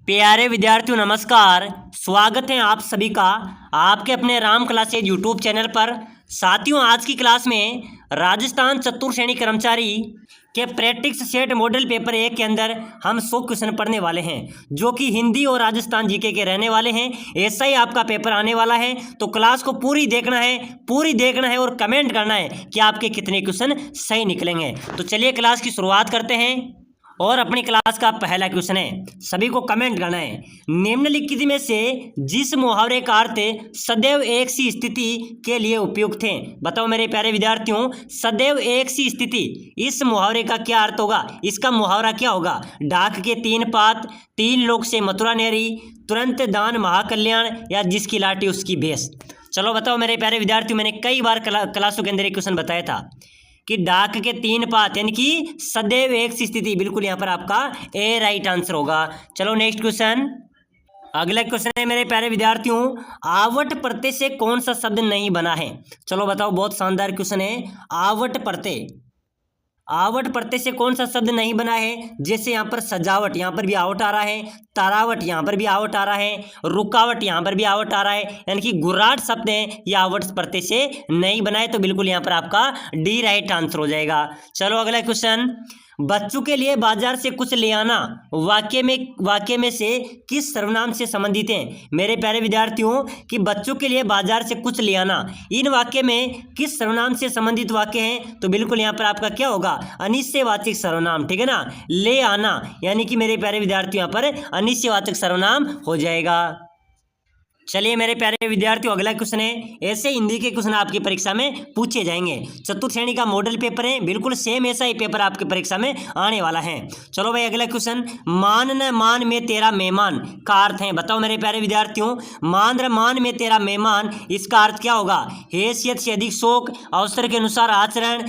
प्यारे विद्यार्थियों नमस्कार। स्वागत है आप सभी का आपके अपने राम क्लासेज यूट्यूब चैनल पर। साथियों, आज की क्लास में राजस्थान चतुर्थ श्रेणी कर्मचारी के प्रैक्टिस सेट मॉडल पेपर 1 के अंदर हम 100 क्वेश्चन पढ़ने वाले हैं, जो कि हिंदी और राजस्थान जीके के रहने वाले हैं। ऐसा ही आपका पेपर आने वाला है, तो क्लास को पूरी देखना है और कमेंट करना है कि आपके कितने क्वेश्चन सही निकलेंगे। तो चलिए क्लास की शुरुआत करते हैं और अपनी क्लास का पहला क्वेश्चन है, सभी को कमेंट करना है। निम्नलिखित में से जिस मुहावरे का अर्थ सदैव एक सी स्थिति के लिए उपयुक्त है? बताओ मेरे प्यारे विद्यार्थियों, सदैव एक सी स्थिति, इस मुहावरे का क्या अर्थ होगा? इसका मुहावरा क्या होगा? डाक के 3 पात, 3 लोग से मथुरा नेरी, तुरंत दान महाकल्याण, या जिसकी लाठी उसकी भैंस। चलो बताओ मेरे प्यारे विद्यार्थियों, मैंने कई बार क्लासों के अंदर एक क्वेश्चन बताया था कि डाक के 3 पात यानी कि सदैव एक सी स्थिति, बिल्कुल यहां पर आपका ए राइट आंसर होगा। चलो नेक्स्ट क्वेश्चन, अगला क्वेश्चन है मेरे प्यारे विद्यार्थियों, आवट प्रत्यय से कौन सा शब्द नहीं बना है? चलो बताओ, बहुत शानदार क्वेश्चन है। आवट प्रत्यय से कौन सा शब्द नहीं बना है? जैसे यहाँ पर सजावट, यहाँ पर भी आवट आ रहा है, तारावट, यहाँ पर भी आवट आ रहा है, रुकावट, यहाँ पर भी आवट आ रहा है, यानी कि गुर्राट शब्द है, ये आवट प्रत्यय से नहीं बना है, तो बिल्कुल यहाँ पर आपका डी राइट आंसर हो जाएगा। चलो अगला क्वेश्चन, बच्चों के लिए बाजार से कुछ ले आना वाक्य में से किस सर्वनाम से संबंधित है? मेरे प्यारे विद्यार्थियों, कि बच्चों के लिए बाजार से कुछ ले आना, इन वाक्य में किस सर्वनाम से संबंधित वाक्य है? तो बिल्कुल यहाँ पर आपका क्या होगा? अनिश्चयवाचक सर्वनाम, ठीक है ना। ले आना यानी कि मेरे प्यारे विद्यार्थियों यहाँ पर अनिश्चयवाचक सर्वनाम हो जाएगा। चलिए मेरे प्यारे विद्यार्थियों, अगला क्वेश्चन है, ऐसे हिंदी के क्वेश्चन आपकी परीक्षा में पूछे जाएंगे। चतुर्थ श्रेणी का मॉडल पेपर है, बिल्कुल सेम ऐसा ही पेपर आपकी परीक्षा में आने वाला है। चलो भाई अगला क्वेश्चन, मान न मान में तेरा मेहमान का अर्थ है? बताओ मेरे प्यारे विद्यार्थियों, मान में तेरा मेहमान, इसका अर्थ क्या होगा? हैसियत से अधिक शौक, अवसर के अनुसार आचरण,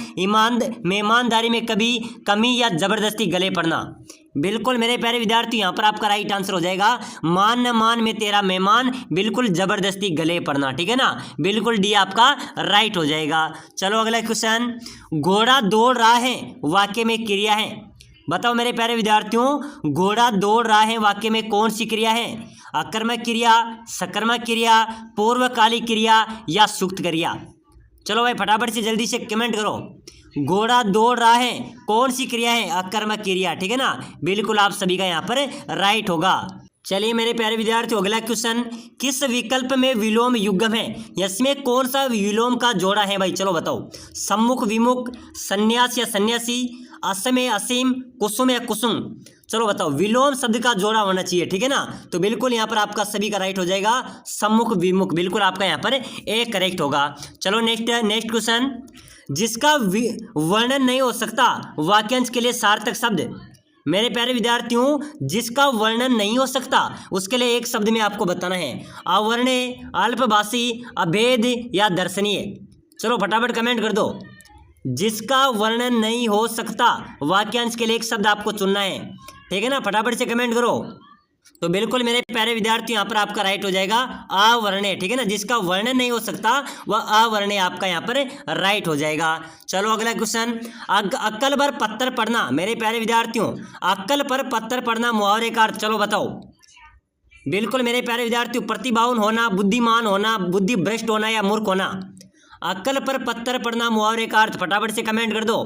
मेहमानदारी में कभी कमी या जबरदस्ती गले पड़ना। बिल्कुल मेरे प्यारे विद्यार्थी, यहाँ पर आपका राइट आंसर हो जाएगा मान न मान में तेरा मेहमान, बिल्कुल जबरदस्ती गले पड़ना, ठीक है ना। बिल्कुल डी आपका राइट हो जाएगा। चलो अगला क्वेश्चन, घोड़ा दौड़ रहा है वाक्य में क्रिया है? बताओ मेरे प्यारे विद्यार्थियों, घोड़ा दौड़ रहा है वाक्य में कौन सी क्रिया है? अकर्मक क्रिया, सकर्मक क्रिया, पूर्वकालिक क्रिया, या सुक्त क्रिया? चलो भाई फटाफट से जल्दी से कमेंट करो। घोड़ा दौड़ रहा है, कौन सी क्रिया है? अकर्मक क्रिया, ठीक है ना। बिल्कुल आप सभी का यहाँ पर राइट होगा। चलिए मेरे प्यारे विद्यार्थियों, अगला क्वेश्चन, किस विकल्प में विलोम युग्म है? इसमें कौन सा विलोम का जोड़ा है भाई? चलो बताओ, सम्मुख विमुख, संन्यास या सन्यासी, असम या असीम, कुसुम या कुसुम? चलो बताओ, विलोम शब्द का जोड़ा होना चाहिए, ठीक है ना। तो बिल्कुल यहाँ पर आपका सभी का राइट हो जाएगा सम्मुख विमुख, बिल्कुल आपका यहाँ पर ए करेक्ट होगा। चलो नेक्स्ट क्वेश्चन, जिसका वर्णन नहीं हो सकता वाक्यांश के लिए सार्थक शब्द? मेरे प्यारे विद्यार्थियों, जिसका वर्णन नहीं हो सकता उसके लिए एक शब्द में आपको बताना है, अवर्णीय, अल्पभाषी, अभेद, या दर्शनीय। चलो फटाफट कमेंट कर दो। जिसका वर्णन नहीं हो सकता वाक्यांश के लिए एक शब्द आपको चुनना है, ठीक है ना। फटाफट से कमेंट करो। तो बिल्कुल मेरे प्यारे विद्यार्थी, यहाँ पर आपका राइट हो जाएगा अवर्णीय, ठीक है ना। जिसका वर्णन नहीं हो सकता वह अवर्णीय आपका यहाँ पर राइट हो जाएगा। चलो अगला क्वेश्चन, अक्कल पर पत्थर पड़ना। मेरे प्यारे विद्यार्थियों, अक्कल पर पत्थर पड़ना मुहावरे का अर्थ चलो बताओ। बिल्कुल मेरे प्यारे विद्यार्थियों, प्रतिभावान होना, बुद्धिमान होना, बुद्धि भ्रष्ट होना, या मूर्ख होना। अक्कल पर पत्थर पड़ना मुहावरे का अर्थ फटाफट से कमेंट कर दो।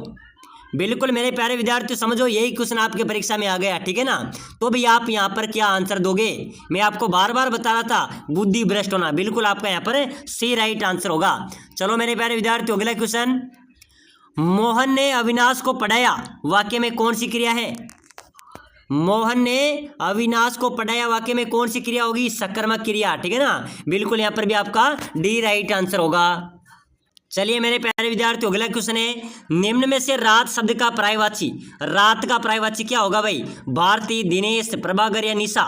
बिल्कुल मेरे प्यारे विद्यार्थियों, समझो यही क्वेश्चन आपके परीक्षा में आ गया, ठीक है ना। तो भी आप यहाँ पर क्या आंसर दोगे? मैं आपको बार बार बता रहा था, बुद्धि भ्रष्ट होना, बिल्कुल आपका यहाँ पर सी राइट आंसर होगा। चलो मेरे प्यारे विद्यार्थियों, अगला क्वेश्चन, मोहन ने अविनाश को पढ़ाया वाक्य में कौन सी क्रिया है? मोहन ने अविनाश को पढ़ाया वाक्य में कौन सी क्रिया होगी? सकर्मक क्रिया, ठीक है ना। बिल्कुल यहाँ पर भी आपका डी राइट आंसर होगा। चलिए मेरे प्यारे विद्यार्थियों, अगला क्वेश्चन है, निम्न में से रात शब्द का पर्यायवाची, रात का पर्यायवाची क्या होगा भाई? भारती, दिनेश, प्रभाकर, या निशा?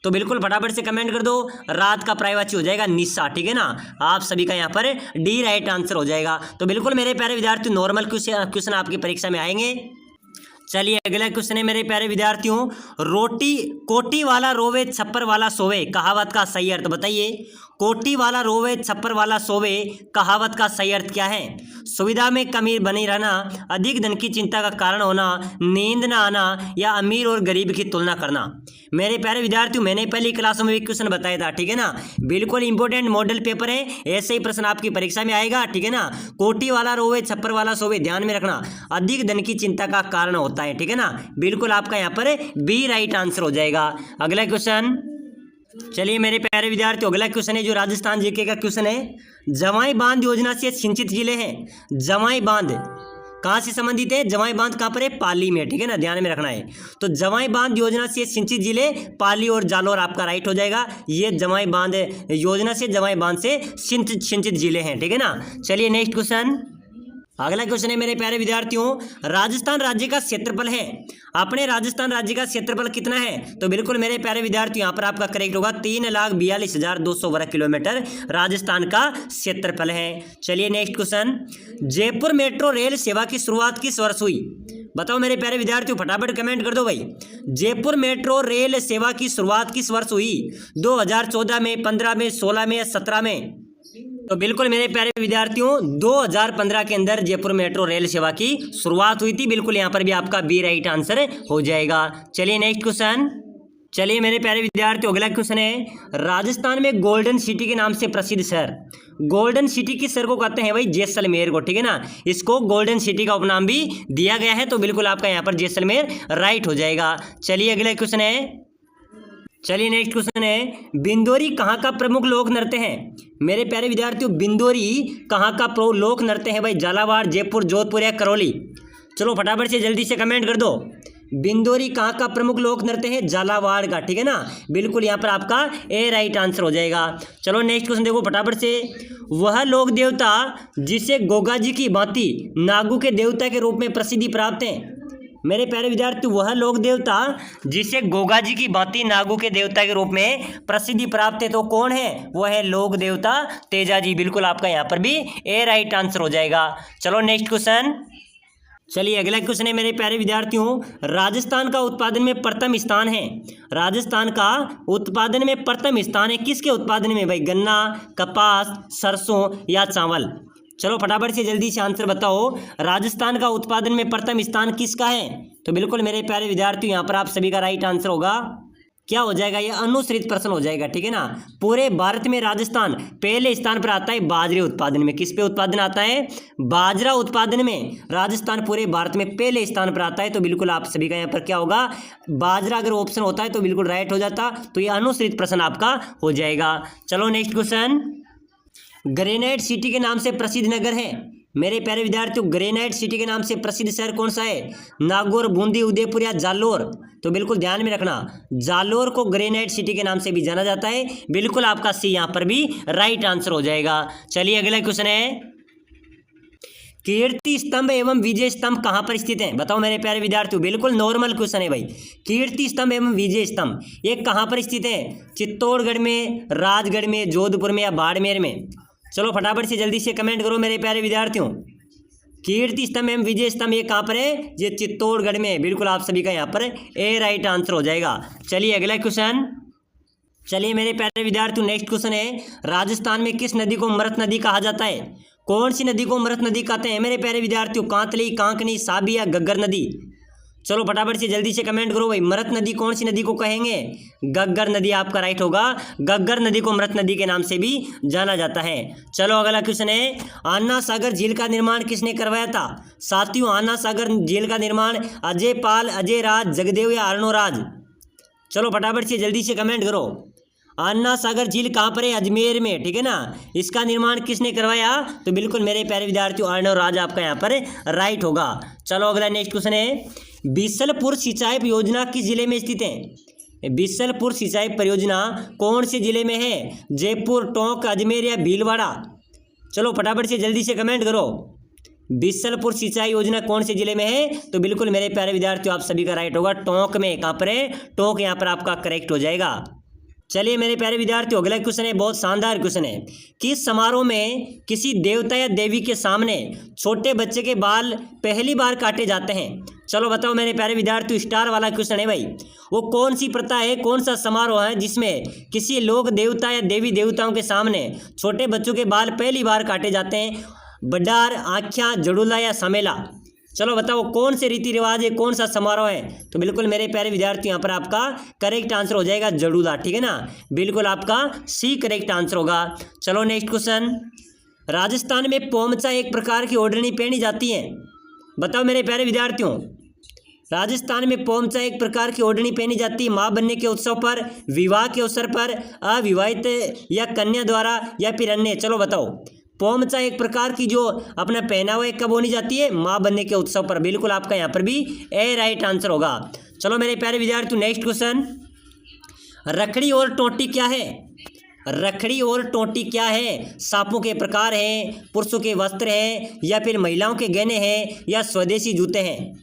तो बिल्कुल फटाफट से कमेंट कर दो। रात का पर्यायवाची हो जाएगा निशा, ठीक है ना। आप सभी का यहाँ पर डी राइट आंसर हो जाएगा। तो बिल्कुल मेरे प्यारे विद्यार्थी, नॉर्मल क्वेश्चन आपकी परीक्षा में आएंगे। चलिए अगला क्वेश्चन है मेरे प्यारे विद्यार्थियों, रोटी कोटी वाला रोवे छप्पर वाला सोवे कहावत का सही अर्थ बताइए। कोटी वाला रोवे छप्पर वाला सोवे कहावत का सही अर्थ क्या है? सुविधा में कमी बनी रहना, अधिक धन की चिंता का कारण होना, नींद ना आना, या अमीर और गरीब की तुलना करना। मेरे प्यारे विद्यार्थियों, मैंने पहली क्लासों में भी क्वेश्चन बताया था, ठीक है ना। बिल्कुल इंपॉर्टेंट मॉडल पेपर है, ऐसे ही प्रश्न आपकी परीक्षा में आएगा, ठीक है ना। कोटी वाला रोवे छप्पर वाला सोवे ध्यान में रखना, अधिक धन की चिंता का कारण होता है, ठीक है ना। बिल्कुल आपका यहाँ पर बी राइट आंसर हो जाएगा। अगला क्वेश्चन, चलिए मेरे प्यारे विद्यार्थियों, अगला क्वेश्चन है जो राजस्थान जीके का क्वेश्चन है, जवाई बांध योजना से सिंचित जिले हैं। जवाई बांध कहाँ से संबंधित है? जवाई बांध कहाँ पर है? पाली में, ठीक है ना, ध्यान में रखना है। तो जवाई बांध योजना से सिंचित जिले पाली और जालोर आपका राइट हो जाएगा। ये जवाई बांध योजना से, जवाई बांध से सिंचित जिले हैं, ठीक है ना। चलिए नेक्स्ट क्वेश्चन, अगला क्वेश्चन है मेरे प्यारे विद्यार्थियों, राजस्थान राज्य का क्षेत्रफल है। अपने राजस्थान राज्य का क्षेत्रफल कितना है? तो बिल्कुल मेरे प्यारे विद्यार्थियों यहाँ पर आपका करेक्ट होगा 3,42,200 वर्ग किलोमीटर राजस्थान का क्षेत्रफल है। चलिए next question, Jaipur metro rail सेवा की शुरुआत किस वर्ष हुई? बताओ मेरे प्यारे विद्यार्थियों, फटाफट कमेंट कर दो भाई। जयपुर मेट्रो रेल सेवा की शुरुआत किस वर्ष हुई? 2014 में, 15 में, 16 में या 17 में? तो बिल्कुल मेरे प्यारे विद्यार्थियों 2015 के अंदर जयपुर मेट्रो रेल सेवा की शुरुआत हुई थी। बिल्कुल यहाँ पर भी आपका बी राइट आंसर हो जाएगा। चलिए नेक्स्ट क्वेश्चन, चलिए मेरे प्यारे विद्यार्थियों अगला क्वेश्चन है, राजस्थान में गोल्डन सिटी के नाम से प्रसिद्ध शहर। गोल्डन सिटी किस शहर को कहते हैं भाई? जैसलमेर को, ठीक है ना। इसको गोल्डन सिटी का उपनाम भी दिया गया है। तो बिल्कुल आपका यहाँ पर जैसलमेर राइट हो जाएगा। चलिए अगला क्वेश्चन है, चलिए नेक्स्ट क्वेश्चन है, बिंदोरी कहाँ का प्रमुख लोक नृत्य है? मेरे प्यारे विद्यार्थियों बिंदोरी कहाँ का लोक नृत्य है भाई? झालावाड़, जयपुर, जोधपुर या करौली? चलो फटाफट से जल्दी से कमेंट कर दो। बिंदोरी कहाँ का प्रमुख लोक नृत्य है? झालावाड़ का, ठीक है ना। बिल्कुल यहाँ पर आपका ए राइट आंसर हो जाएगा। चलो नेक्स्ट क्वेश्चन देखो फटाफट से, वह लोक देवता जिसे गोगा जी की भांति नागू के देवता के रूप में प्रसिद्धि प्राप्त है। मेरे प्यारे विद्यार्थी वह लोक देवता जिसे गोगा जी की भांति नागू के देवता के रूप में प्रसिद्धि प्राप्त है, तो कौन है? वह है लोक देवता तेजा जी। बिल्कुल आपका यहाँ पर भी ए राइट आंसर हो जाएगा। चलो नेक्स्ट क्वेश्चन, चलिए अगला क्वेश्चन है मेरे प्यारे विद्यार्थियों, राजस्थान का उत्पादन में प्रथम स्थान है। राजस्थान का उत्पादन में प्रथम स्थान है किसके उत्पादन में भाई? गन्ना, कपास, सरसों या चावल? चलो फटाफट से जल्दी से आंसर बताओ, राजस्थान का उत्पादन में प्रथम स्थान किसका है? तो बिल्कुल मेरे प्यारे विद्यार्थियों यहाँ पर आप सभी का राइट आंसर होगा, क्या हो जाएगा? ये अनुश्रित प्रश्न हो जाएगा, ठीक है ना। पूरे भारत में राजस्थान पहले स्थान पर आता है बाजरे उत्पादन में। किस पे उत्पादन आता है? बाजरा उत्पादन में राजस्थान पूरे भारत में पहले स्थान पर आता है। तो बिल्कुल आप सभी का यहाँ पर क्या होगा? बाजरा अगर ऑप्शन होता है तो बिल्कुल राइट हो जाता। तो ये अनुश्रित प्रश्न आपका हो जाएगा। चलो नेक्स्ट क्वेश्चन, ग्रेनाइट सिटी के नाम से प्रसिद्ध नगर है। मेरे प्यारे विद्यार्थियों ग्रेनाइट सिटी के नाम से प्रसिद्ध शहर कौन सा है? नागौर, बूंदी, उदयपुर या जालोर? तो बिल्कुल ध्यान में रखना, जालोर को ग्रेनाइट सिटी के नाम से भी जाना जाता है। बिल्कुल आपका सी यहाँ पर भी राइट आंसर हो जाएगा। चलिए अगला क्वेश्चन है, कीर्ति स्तंभ एवं विजय स्तंभ कहाँ पर स्थित है? बताओ मेरे प्यारे विद्यार्थियों, बिल्कुल नॉर्मल क्वेश्चन है भाई। कीर्ति स्तंभ एवं विजय स्तंभ ये कहाँ पर स्थित है? चित्तौड़गढ़ में, राजगढ़ में, जोधपुर में या बाड़मेर में? चलो फटाफट से जल्दी से कमेंट करो मेरे प्यारे विद्यार्थियों। कीर्ति स्तंभ एवं विजय स्तंभ ये कहाँ पर है? ये चित्तौड़गढ़ में। बिल्कुल आप सभी का यहाँ पर ए राइट आंसर हो जाएगा। चलिए अगला क्वेश्चन, चलिए मेरे प्यारे विद्यार्थियों नेक्स्ट क्वेश्चन है, राजस्थान में किस नदी को मृत नदी कहा जाता है? कौन सी नदी को मृत नदी कहते हैं मेरे प्यारे विद्यार्थियों? कांतली, कांकनी, साबी या गग्गर नदी? चलो फटाफट से जल्दी से कमेंट करो भाई, मृत नदी कौन सी नदी को कहेंगे? गग्गर नदी आपका राइट होगा। गग्गर नदी को मृत नदी के नाम से भी जाना जाता है। चलो अगला क्वेश्चन है, अन्ना सागर झील का निर्माण किसने करवाया था? साथियों अन्ना सागर झील का निर्माण अजय पाल, अजय राज, जगदेव या अर्णोराज? चलो फटाफट से जल्दी से कमेंट करो। अन्ना सागर झील कहाँ पर है? अजमेर में, ठीक है ना। इसका निर्माण किसने करवाया? तो बिल्कुल मेरे प्यारे विद्यार्थियों अर्णोराज आपका यहाँ पर राइट होगा। चलो अगला नेक्स्ट क्वेश्चन है, बिसलपुर सिंचाई परियोजना किस जिले में स्थित है? बिसलपुर सिंचाई परियोजना कौन से जिले में है? जयपुर, टोंक, अजमेर या भीलवाड़ा? चलो फटाफट से जल्दी से कमेंट करो। बिसलपुर सिंचाई योजना कौन से जिले में है? तो बिल्कुल मेरे प्यारे विद्यार्थियों आप सभी का राइट होगा, टोंक में। कहाँ पर है? टोंक यहाँ पर आपका करेक्ट हो जाएगा। चलिए मेरे प्यारे विद्यार्थियों, अगला क्वेश्चन है, बहुत शानदार क्वेश्चन है। किस समारोह में किसी देवता या देवी के सामने छोटे बच्चे के बाल पहली बार काटे जाते हैं? चलो बताओ मेरे प्यारे विद्यार्थियों, स्टार वाला क्वेश्चन है भाई। वो कौन सी प्रथा है, कौन सा समारोह है जिसमें किसी लोक देवता या देवी देवताओं के सामने छोटे बच्चों के बाल पहली बार काटे जाते हैं? बडार, आख्या, जड़ूला या समेला? चलो बताओ कौन से रीति रिवाज है, कौन सा समारोह है? तो बिल्कुल मेरे प्यारे विद्यार्थी, यहाँ पर आपका करेक्ट आंसर हो जाएगा जड़ूला, ठीक है ना। बिल्कुल आपका सी करेक्ट आंसर होगा। चलो नेक्स्ट क्वेश्चन। राजस्थान में पोमचा एक प्रकार की ओढ़नी पहनी जाती है। बताओ मेरे प्यारे विद्यार्थियों, राजस्थान में पोमचा एक प्रकार की ओढ़नी पहनी जाती है माँ बनने के उत्सव पर, विवाह के अवसर पर, अविवाहित या कन्या द्वारा, या फिर अन्य? चलो बताओ। पोमचा एक प्रकार की जो अपना पहनावा कब होनी जाती है? माँ बनने के उत्सव पर। बिल्कुल आपका यहाँ पर भी ए राइट आंसर होगा। चलो मेरे प्यारे विद्यार्थियों, नेक्स्ट क्वेश्चन। रखड़ी और टोटी क्या है? रखड़ी और टोटी क्या है? सांपों के प्रकार हैं, पुरुषों के वस्त्र हैं, या फिर महिलाओं के गहने हैं, या स्वदेशी जूते हैं?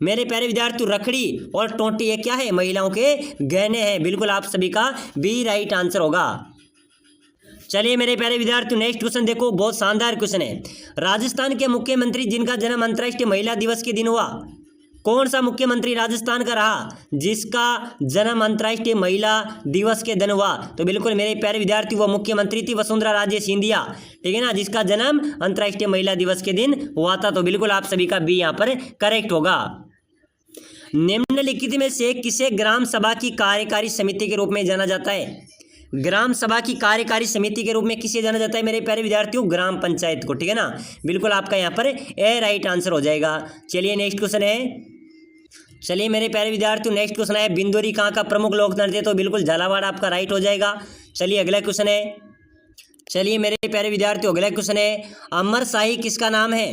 मेरे प्यारे विद्यार्थियों, रखड़ी और टोटी ये क्या है? महिलाओं के गहने हैं। बिल्कुल आप सभी का बी राइट आंसर होगा। चलिए मेरे प्यारे विद्यार्थियों, नेक्स्ट क्वेश्चन देखो, बहुत शानदार क्वेश्चन है। राजस्थान के मुख्यमंत्री जिनका जन्म अंतर्राष्ट्रीय महिला दिवस के दिन हुआ, कौन सा मुख्यमंत्री राजस्थान का रहा जिसका जन्म अंतर्राष्ट्रीय महिला दिवस के दिन हुआ? तो बिल्कुल मेरे प्यारे विद्यार्थी, वो मुख्यमंत्री थी वसुंधरा राजे सिंधिया, ठीक है ना, जिसका जन्म अंतर्राष्ट्रीय महिला दिवस के दिन हुआ था। तो बिल्कुल आप सभी का बी यहाँ पर करेक्ट होगा। निम्नलिखित में से किसे ग्राम सभा की कार्यकारी समिति के रूप में जाना जाता है? ग्राम सभा की कार्यकारी समिति के रूप में किसे जाना जाता है मेरे प्यारे विद्यार्थियों? ग्राम पंचायत को, ठीक है ना। बिल्कुल आपका यहाँ पर ए राइट आंसर हो जाएगा। चलिए नेक्स्ट क्वेश्चन है। चलिए मेरे प्यारे विद्यार्थियों, नेक्स्ट क्वेश्चन है, बिंदोरी कहाँ का प्रमुख लोक नृत्य? तो बिल्कुल झालावाड़ आपका राइट हो जाएगा। चलिए अगला क्वेश्चन है। चलिए मेरे प्यारे विद्यार्थियों, अगला क्वेश्चन है, अमर शाही किसका नाम है?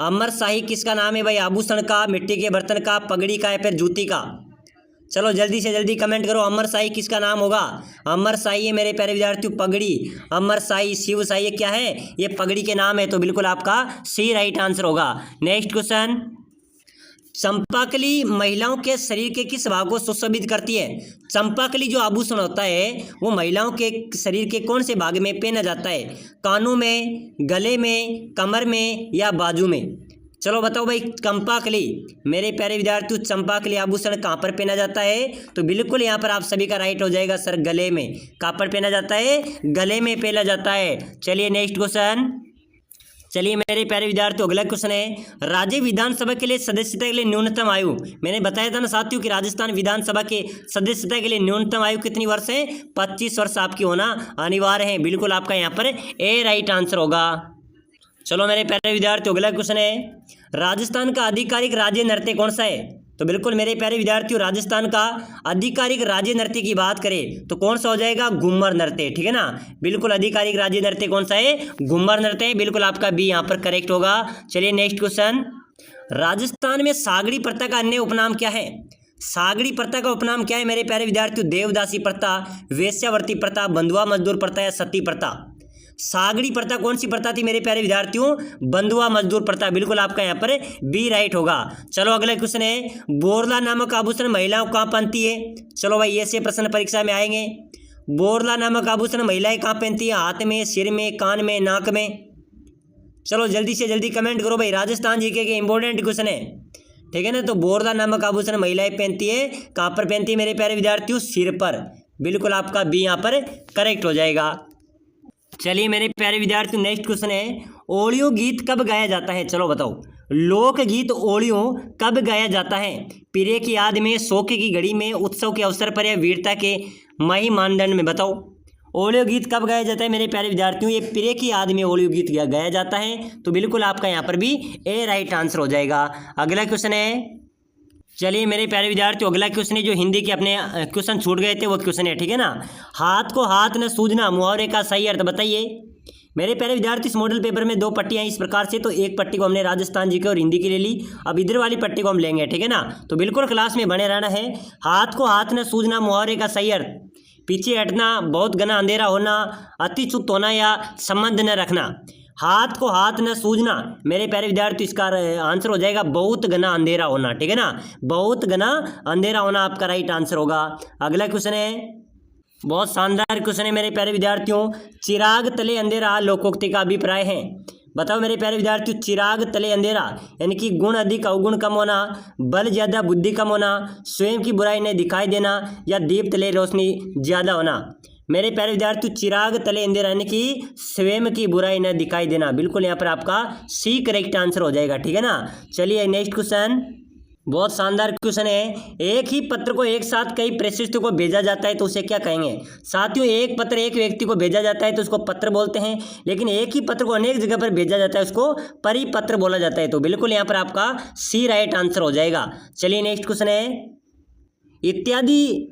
अमर शाही किसका नाम है भाई? आभूषण का, मिट्टी के बर्तन का, पगड़ी का, या फिर जूती का? चलो जल्दी से जल्दी कमेंट करो, अमर शाही किसका नाम होगा? अमर शाही है मेरे प्यारे विद्यार्थियों पगड़ी। अमर शाही, शिव शाही क्या है? ये पगड़ी के नाम है। तो बिल्कुल आपका सी राइट आंसर होगा। Next question. चंपाकली महिलाओं के शरीर के किस भाग को सुशोभित करती है? चंपाकली जो आभूषण होता है वो महिलाओं के शरीर के कौन से भाग में पहना जाता है? कानों में, गले में, कमर में, या बाजू में? चलो बताओ भाई, चंपाकली मेरे प्यारे विद्यार्थियों, चंपाकली आभूषण कहाँ पर पहना जाता है? तो बिल्कुल यहाँ पर आप सभी का राइट हो जाएगा सर, गले में। कहाँ पर पहना जाता है? गले में पहना जाता है। चलिए नेक्स्ट क्वेश्चन। चलिए मेरे प्यारे विद्यार्थियों, अगला क्वेश्चन है, राज्य विधानसभा के लिए सदस्यता के लिए न्यूनतम आयु? मैंने बताया था ना साथियों कि राजस्थान विधानसभा के सदस्यता के लिए न्यूनतम आयु कितनी वर्ष है? 25 वर्ष आपकी होना अनिवार्य है। बिल्कुल आपका यहाँ पर ए राइट आंसर होगा। चलो मेरे प्यारे विद्यार्थियों, अगला क्वेश्चन है, राजस्थान का आधिकारिक राज्य नृत्य कौन सा है? तो बिल्कुल मेरे प्यारे विद्यार्थियों, राजस्थान का आधिकारिक राज्य नृत्य की बात करें तो कौन सा हो जाएगा? घूमर नृत्य, ठीक है ना। बिल्कुल आधिकारिक राज्य नृत्य कौन सा है? घूमर नृत्य है। बिल्कुल आपका बी यहाँ पर करेक्ट होगा। चलिए नेक्स्ट क्वेश्चन। राजस्थान में सागड़ी प्रथा का अन्य उपनाम क्या है? सागड़ी प्रथा का उपनाम क्या है मेरे प्यारे विद्यार्थियों? देवदासी प्रथा, वेश्यावृत्ति प्रथा, बंधुआ मजदूर प्रथा, या सती प्रथा? सागड़ी प्रथा कौन सी प्रथा थी मेरे प्यारे विद्यार्थियों? बंधुआ मजदूर प्रथा। बिल्कुल आपका यहाँ पर बी राइट होगा। चलो अगला क्वेश्चन है, बोरला नामक आभूषण महिलाओं कहाँ पहनती है? चलो भाई ऐसे प्रश्न परीक्षा में आएंगे। बोरला नामक आभूषण महिलाएं कहाँ पहनती है? हाथ में, सिर में, कान में, नाक में? चलो जल्दी से जल्दी कमेंट करो भाई, राजस्थान जीके के इंपॉर्टेंट क्वेश्चन है, ठीक है ना। तो बोरला नामक आभूषण महिलाएं पहनती है, कहाँ पर पहनती है मेरे प्यारे विद्यार्थियों? सिर पर। बिल्कुल आपका बी यहाँ पर करेक्ट हो जाएगा। चलिए मेरे प्यारे विद्यार्थियों, नेक्स्ट क्वेश्चन है, ओलियो गीत कब गाया जाता है? चलो बताओ, लोकगीत ओलियो कब गाया जाता है? पीरे की याद में, शोक की घड़ी में, उत्सव के अवसर पर, या वीरता के मही मानदंड में? बताओ ओलियो गीत कब गाया जाता है मेरे प्यारे विद्यार्थियों? ये पीरे की याद में ओलियो गीत गाया जाता है। तो बिल्कुल आपका यहाँ पर भी ए राइट आंसर हो जाएगा। अगला क्वेश्चन है, चलिए मेरे प्यारे विद्यार्थियों, अगला क्वेश्चन है जो हिंदी के अपने क्वेश्चन छूट गए थे वो क्वेश्चन है, ठीक है ना। हाथ को हाथ न सूझना मुहावरे का सही अर्थ बताइए। मेरे प्यारे विद्यार्थी, इस मॉडल पेपर में 2 पट्टियां इस प्रकार से, तो एक पट्टी को हमने राजस्थान जी के और हिंदी के लिए ली, अब इधर वाली पट्टी को हम लेंगे, ठीक है ना। तो बिल्कुल क्लास में बने रहना है। हाथ को हाथ न सूझना मुहावरे का सही अर्थ, पीछे हटना, बहुत घना अंधेरा होना, अति चुप होना, या संबंध न रखना। हाथ को हाथ न सूझना मेरे प्यारे विद्यार्थी, इसका आंसर हो जाएगा बहुत घना अंधेरा होना, ठीक है ना। बहुत घना अंधेरा होना आपका राइट आंसर होगा। अगला क्वेश्चन है, बहुत शानदार क्वेश्चन है मेरे प्यारे विद्यार्थियों। चिराग तले अंधेरा लोकोक्ति का अभिप्राय है। बताओ मेरे प्यारे विद्यार्थियों, चिराग तले अंधेरा यानी कि गुण अधिक अवगुण कम होना, बल ज्यादा बुद्धि कम होना, स्वयं की बुराई नहीं दिखाई देना, या दीप तले रोशनी ज्यादा होना। मेरे प्यारे विद्यार्थियों, चिराग तले अंधेरा यानी कि स्वयं की बुराई न दिखाई देना। बिल्कुल यहाँ पर आपका सी करेक्ट आंसर हो जाएगा, ठीक है ना। चलिए नेक्स्ट क्वेश्चन, बहुत शानदार क्वेश्चन है। एक ही पत्र को एक साथ कई प्रेषितों को भेजा जाता है तो उसे क्या कहेंगे। साथियों, एक पत्र एक व्यक्ति को भेजा जाता है तो उसको पत्र बोलते हैं, लेकिन एक ही पत्र को अनेक जगह पर भेजा जाता है उसको परिपत्र बोला जाता है। तो बिल्कुल यहाँ पर आपका सी राइट आंसर हो जाएगा। चलिए नेक्स्ट क्वेश्चन है, इत्यादि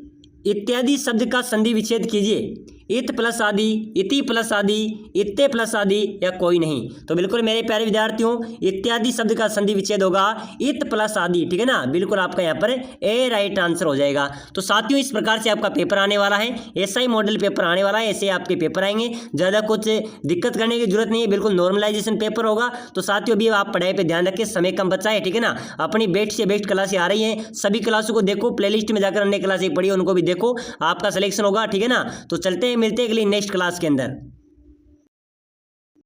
इत्यादि शब्द का संधि विच्छेद कीजिए। इत प्लस आदि, इति प्लस आदि, इत्ते प्लस आदि, या कोई नहीं। तो बिल्कुल मेरे प्यारे विद्यार्थियों, इत्यादि शब्द का संधि विच्छेद होगा इत प्लस आदि, ठीक है ना। बिल्कुल आपका यहाँ पर ए राइट आंसर हो जाएगा। तो साथियों, इस प्रकार से आपका पेपर आने वाला है, ऐसा ही मॉडल पेपर आने वाला है, ऐसे आपके पेपर आएंगे। ज़्यादा कुछ दिक्कत करने की जरूरत नहीं है, बिल्कुल नॉर्मलाइजेशन पेपर होगा। तो साथियों, अभी आप पढ़ाई पर ध्यान रखें, समय कम बचा है, ठीक है ना। अपनी बेस्ट से बेस्ट क्लासें आ रही हैं, सभी क्लासों को देखो, प्लेलिस्ट में जाकर अन्य क्लासें पढ़िए, उनको भी देखो, आपका सिलेक्शन होगा, ठीक है ना। तो चलते हैं, मिलते हैं अगली नेक्स्ट क्लास के अंदर।